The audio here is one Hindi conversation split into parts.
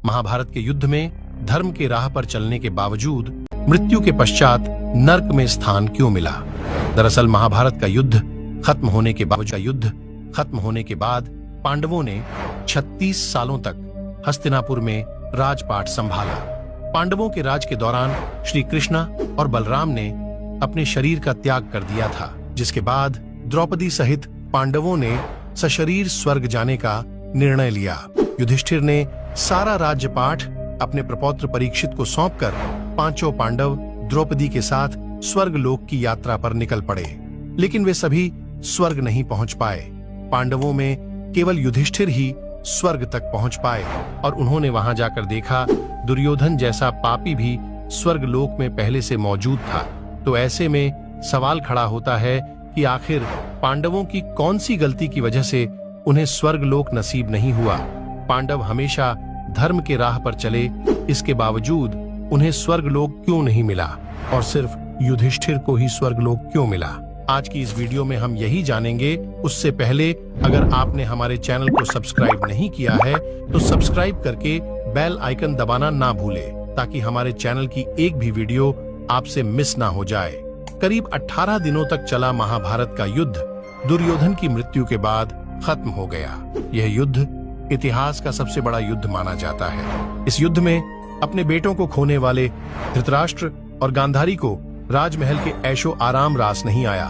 महाभारत के युद्ध में धर्म के राह पर चलने के बावजूद मृत्यु के पश्चात नर्क में स्थान क्यों मिला? दरअसल महाभारत का युद्ध खत्म होने के बाद पांडवों ने 36 सालों तक हस्तिनापुर में राजपाट संभाला। पांडवों के राज के दौरान श्री कृष्ण और बलराम ने अपने शरीर का त्याग कर दिया था, जिसके बाद द्रौपदी सहित पांडवों ने सशरीर स्वर्ग जाने का निर्णय लिया। युधिष्ठिर ने सारा राज्यपाठ अपने प्रपौत्र परीक्षित को सौंपकर पांचों पांडव द्रौपदी के साथ स्वर्ग लोक की यात्रा पर निकल पड़े, लेकिन वे सभी स्वर्ग नहीं पहुंच पाए। पांडवों में केवल युधिष्ठिर ही स्वर्ग तक पहुंच पाए और उन्होंने वहां जाकर देखा दुर्योधन जैसा पापी भी स्वर्ग लोक में पहले से मौजूद था। तो ऐसे में सवाल खड़ा होता है कि आखिर पांडवों की कौन सी गलती की वजह से उन्हें स्वर्ग लोक नसीब नहीं हुआ? पांडव हमेशा धर्म के राह पर चले, इसके बावजूद उन्हें स्वर्ग लोक क्यों नहीं मिला और सिर्फ युधिष्ठिर को ही स्वर्ग लोक क्यों मिला? आज की इस वीडियो में हम यही जानेंगे। उससे पहले अगर आपने हमारे चैनल को सब्सक्राइब नहीं किया है तो सब्सक्राइब करके बेल आइकन दबाना ना भूलें, ताकि हमारे चैनल की एक भी वीडियो आपसे मिस ना हो जाए। करीब 18 दिनों तक चला महाभारत का युद्ध दुर्योधन की मृत्यु के बाद खत्म हो गया। यह युद्ध इतिहास का सबसे बड़ा युद्ध माना जाता है। इस युद्ध में अपने बेटों को खोने वाले धृतराष्ट्र और गांधारी को राजमहल के ऐशो आराम रास नहीं आया।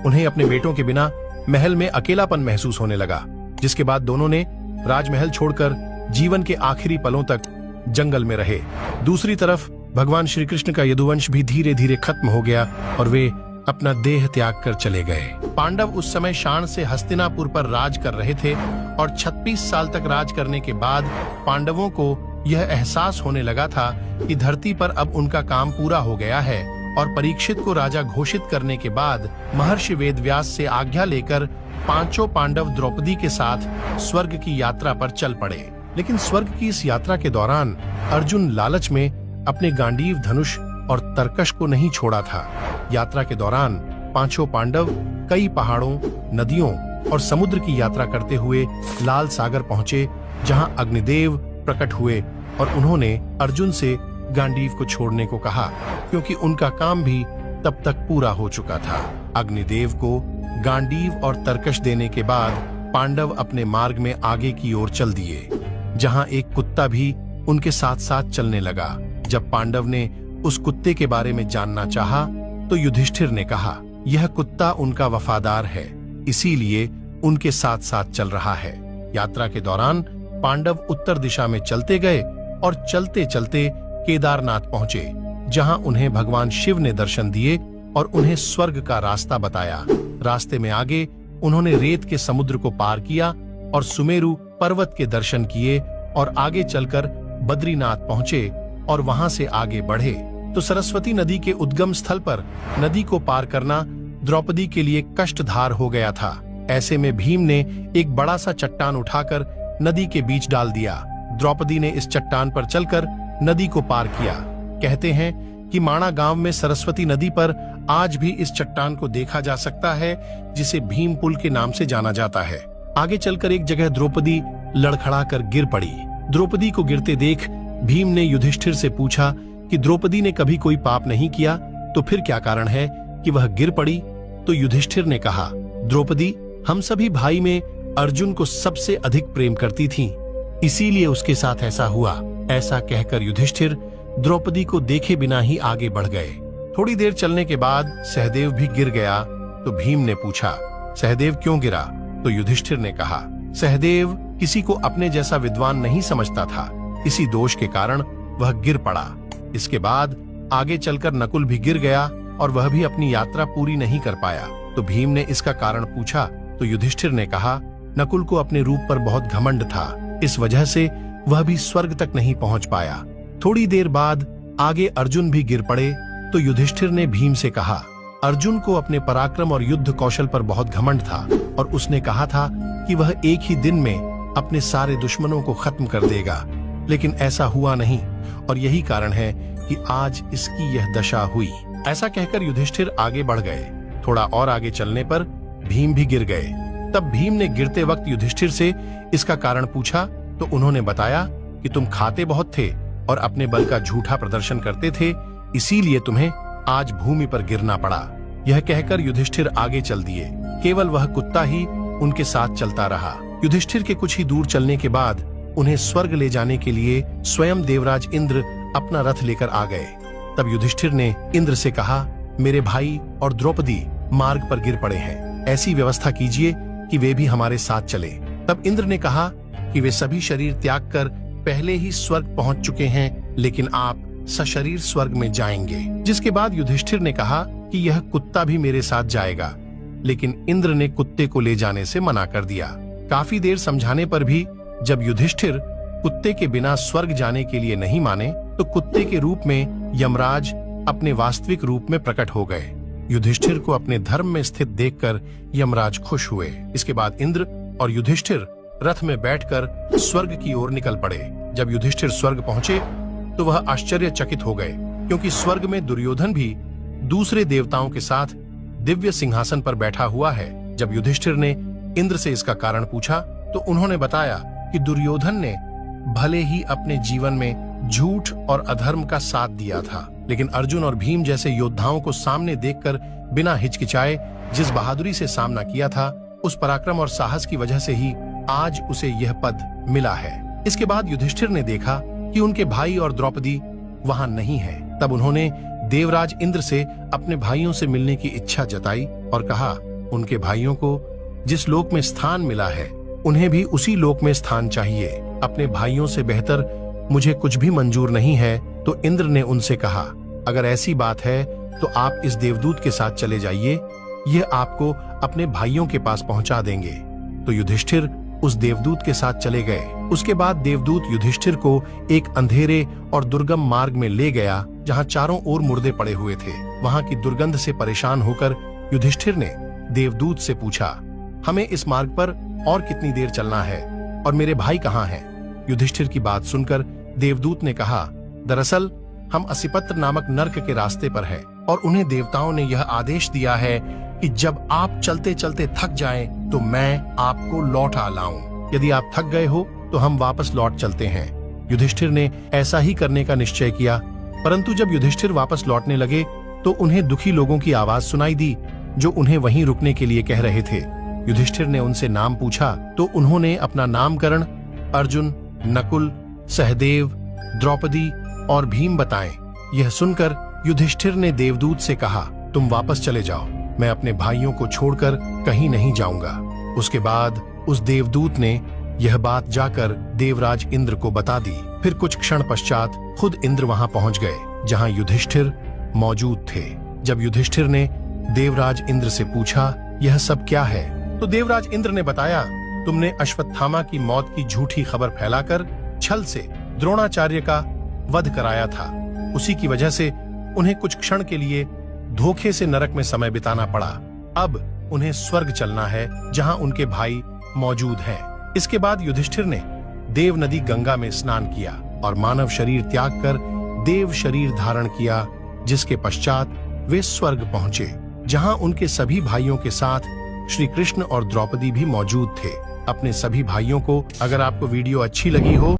उन्हें अपने बेटों के बिना महल में अकेलापन महसूस होने लगा, जिसके बाद दोनों ने राजमहल छोड़कर जीवन के आखिरी पलों तक जंगल में रहे। दूसरी तरफ भगवान श्री कृष्ण का यदुवंश भी धीरे धीरे खत्म हो गया और वे अपना देह त्याग कर चले गए। पांडव उस समय शान से हस्तिनापुर पर राज कर रहे थे और 36 साल तक राज करने के बाद पांडवों को यह एहसास होने लगा था कि धरती पर अब उनका काम पूरा हो गया है और परीक्षित को राजा घोषित करने के बाद महर्षि वेदव्यास से आज्ञा लेकर पांचों पांडव द्रौपदी के साथ स्वर्ग की यात्रा पर चल पड़े। लेकिन स्वर्ग की इस यात्रा के दौरान अर्जुन लालच में अपने गांडीव धनुष और तरकश को नहीं छोड़ा था। यात्रा के दौरान पांचों पांडव कई पहाड़ों, नदियों और समुद्र की यात्रा करते हुए लाल सागर पहुंचे, जहां अग्निदेव प्रकट हुए और उन्होंने अर्जुन से गांडीव को छोड़ने को कहा, क्योंकि उनका काम भी तब तक पूरा हो चुका था। अग्निदेव को गांडीव और तरकश देने के बाद पांडव अपने मार्ग में आगे की ओर चल दिए, जहां एक कुत्ता भी उनके साथ साथ चलने लगा। जब पांडव ने उस कुत्ते के बारे में जानना चाहा तो युधिष्ठिर ने कहा, यह कुत्ता उनका वफादार है, इसीलिए उनके साथ साथ चल रहा है। यात्रा के दौरान पांडव उत्तर दिशा में चलते गए और चलते चलते केदारनाथ पहुंचे, जहां उन्हें भगवान शिव ने दर्शन दिए और उन्हें स्वर्ग का रास्ता बताया। रास्ते में आगे उन्होंने रेत के समुद्र को पार किया और सुमेरु पर्वत के दर्शन किए और आगे चलकर बद्रीनाथ पहुंचे और वहां से आगे बढ़े तो सरस्वती नदी के उद्गम स्थल पर नदी को पार करना द्रौपदी के लिए कष्टधार हो गया था। ऐसे में भीम ने एक बड़ा सा चट्टान उठाकर नदी के बीच डाल दिया। द्रौपदी ने इस चट्टान पर चलकर नदी को पार किया। कहते हैं कि माणा गांव में सरस्वती नदी पर आज भी इस चट्टान को देखा जा सकता है, जिसे भीम पुल के नाम से जाना जाता है। आगे चलकर एक जगह द्रौपदी लड़खड़ाकर गिर पड़ी। द्रौपदी को गिरते देख भीम ने युधिष्ठिर से पूछा कि द्रौपदी ने कभी कोई पाप नहीं किया, तो फिर क्या कारण है कि वह गिर पड़ी? तो युधिष्ठिर ने कहा, द्रौपदी हम सभी भाई में अर्जुन को सबसे अधिक प्रेम करती थी, इसीलिए उसके साथ ऐसा हुआ। ऐसा कहकर युधिष्ठिर द्रौपदी को देखे बिना ही आगे बढ़ गए। थोड़ी देर चलने के बाद सहदेव भी गिर गया। तो भीम ने पूछा, सहदेव क्यों गिरा? तो युधिष्ठिर ने कहा, सहदेव किसी को अपने जैसा विद्वान नहीं समझता था, इसी दोष के कारण वह गिर पड़ा। इसके बाद आगे चलकर नकुल भी गिर गया और वह भी अपनी यात्रा पूरी नहीं कर पाया। तो भीम ने इसका कारण पूछा तो युधिष्ठिर ने कहा, नकुल को अपने रूप पर बहुत घमंड था, इस वजह से वह भी स्वर्ग तक नहीं पहुंच पाया। थोड़ी देर बाद आगे अर्जुन भी गिर पड़े तो युधिष्ठिर ने भीम से कहा, अर्जुन को अपने पराक्रम और युद्ध कौशल पर बहुत घमंड था और उसने कहा था कि वह एक ही दिन में अपने सारे दुश्मनों को खत्म कर देगा, लेकिन ऐसा हुआ नहीं और यही कारण है कि आज इसकी यह दशा हुई। ऐसा कहकर युधिष्ठिर आगे बढ़ गए। थोड़ा और आगे चलने पर भीम भी गिर गए। तब भीम ने गिरते वक्त युधिष्ठिर से इसका कारण पूछा तो उन्होंने बताया कि तुम खाते बहुत थे और अपने बल का झूठा प्रदर्शन करते थे, इसीलिए तुम्हें आज भूमि पर गिरना पड़ा। यह कहकर युधिष्ठिर आगे चल दिए। केवल वह कुत्ता ही उनके साथ चलता रहा। युधिष्ठिर के कुछ ही दूर चलने के बाद उन्हें स्वर्ग ले जाने के लिए स्वयं देवराज इंद्र अपना रथ लेकर आ गए। तब युधिष्ठिर ने इंद्र से कहा, मेरे भाई और द्रौपदी मार्ग पर गिर पड़े हैं, ऐसी व्यवस्था कीजिए कि वे भी हमारे साथ चले। तब इंद्र ने कहा कि वे सभी शरीर त्याग कर पहले ही स्वर्ग पहुंच चुके हैं, लेकिन आप सशरीर स्वर्ग में जाएंगे। जिसके बाद युधिष्ठिर ने कहा कि यह कुत्ता भी मेरे साथ जाएगा, लेकिन इंद्र ने कुत्ते को ले जाने से मना कर दिया। काफी देर समझाने पर भी जब युधिष्ठिर कुत्ते के बिना स्वर्ग जाने के लिए नहीं माने, तो कुत्ते के रूप में यमराज अपने वास्तविक रूप में प्रकट हो गए। युधिष्ठिर को अपने धर्म में स्थित देखकर यमराज खुश हुए। इसके बाद इंद्र और युधिष्ठिर रथ में बैठकर स्वर्ग की ओर निकल पड़े। जब युधिष्ठिर स्वर्ग पहुंचे तो वह आश्चर्यचकित हो गए, क्योंकि स्वर्ग में दुर्योधन भी दूसरे देवताओं के साथ दिव्य सिंहासन पर बैठा हुआ है। जब युधिष्ठिर ने इंद्र से इसका कारण पूछा तो उन्होंने बताया कि दुर्योधन ने भले ही अपने जीवन में झूठ और अधर्म का साथ दिया था, लेकिन अर्जुन और भीम जैसे योद्धाओं को सामने देखकर बिना हिचकिचाए जिस बहादुरी से सामना किया था, उस पराक्रम और साहस की वजह से ही आज उसे यह पद मिला है। इसके बाद युधिष्ठिर ने देखा कि उनके भाई और द्रौपदी वहां नहीं है। तब उन्होंने देवराज इंद्र से अपने भाइयों से मिलने की इच्छा जताई और कहा, उनके भाइयों को जिस लोक में स्थान मिला है उन्हें भी उसी लोक में स्थान चाहिए। अपने भाइयों से बेहतर मुझे कुछ भी मंजूर नहीं है। तो इंद्र ने उनसे कहा, अगर ऐसी बात है तो आप इस देवदूत के साथ चले जाइए, यह आपको अपने भाइयों के पास पहुंचा देंगे। तो युधिष्ठिर उस देवदूत के साथ चले गए। उसके बाद देवदूत युधिष्ठिर को एक अंधेरे और दुर्गम मार्ग में ले गया, जहां चारों ओर मुर्दे पड़े हुए थे। वहां की दुर्गंध से परेशान होकर युधिष्ठिर ने देवदूत से पूछा, हमें इस मार्ग पर और कितनी देर चलना है और मेरे भाई कहाँ हैं? युधिष्ठिर की बात सुनकर देवदूत ने कहा, दरअसल हम असिपत्र नामक नर्क के रास्ते पर हैं और उन्हें देवताओं ने यह आदेश दिया है कि जब आप चलते चलते थक जाएं तो मैं आपको लौटा लाऊं। यदि आप थक गए हो तो हम वापस लौट चलते हैं। युधिष्ठिर ने ऐसा ही करने का निश्चय किया, परंतु जब युधिष्ठिर वापस लौटने लगे तो उन्हें दुखी लोगों की आवाज सुनाई दी, जो उन्हें वहीं रुकने के लिए कह रहे थे। युधिष्ठिर ने उनसे नाम पूछा तो उन्होंने अपना नामकरण अर्जुन, नकुल, सहदेव, द्रौपदी और भीम बताए। यह सुनकर युधिष्ठिर ने देवदूत से कहा, तुम वापस चले जाओ, मैं अपने भाइयों को छोड़कर कहीं नहीं जाऊंगा। उसके बाद उस देवदूत ने यह बात जाकर देवराज इंद्र को बता दी। फिर कुछ क्षण पश्चात खुद इंद्र वहां पहुंच गए, जहां युधिष्ठिर मौजूद थे। जब युधिष्ठिर ने देवराज इंद्र से पूछा, यह सब क्या है? तो देवराज इंद्र ने बताया, तुमने अश्वत्थामा की मौत की झूठी खबर फैलाकर छल से द्रोणाचार्य का वध कराया था। उसी की वजह से उन्हें कुछ क्षण के लिए धोखे से नरक में समय बिताना पड़ा। अब उन्हें स्वर्ग चलना है, जहां उनके भाई मौजूद हैं। इसके बाद युधिष्ठिर ने देव नदी गंगा में स्नान किया और मानव शरीर त्याग कर देव शरीर धारण किया, जिसके पश्चात वे स्वर्ग पहुंचे, जहां उनके सभी भाइयों के साथ श्री कृष्ण और द्रौपदी भी मौजूद थे। अपने सभी भाइयों को, अगर आपको वीडियो अच्छी लगी हो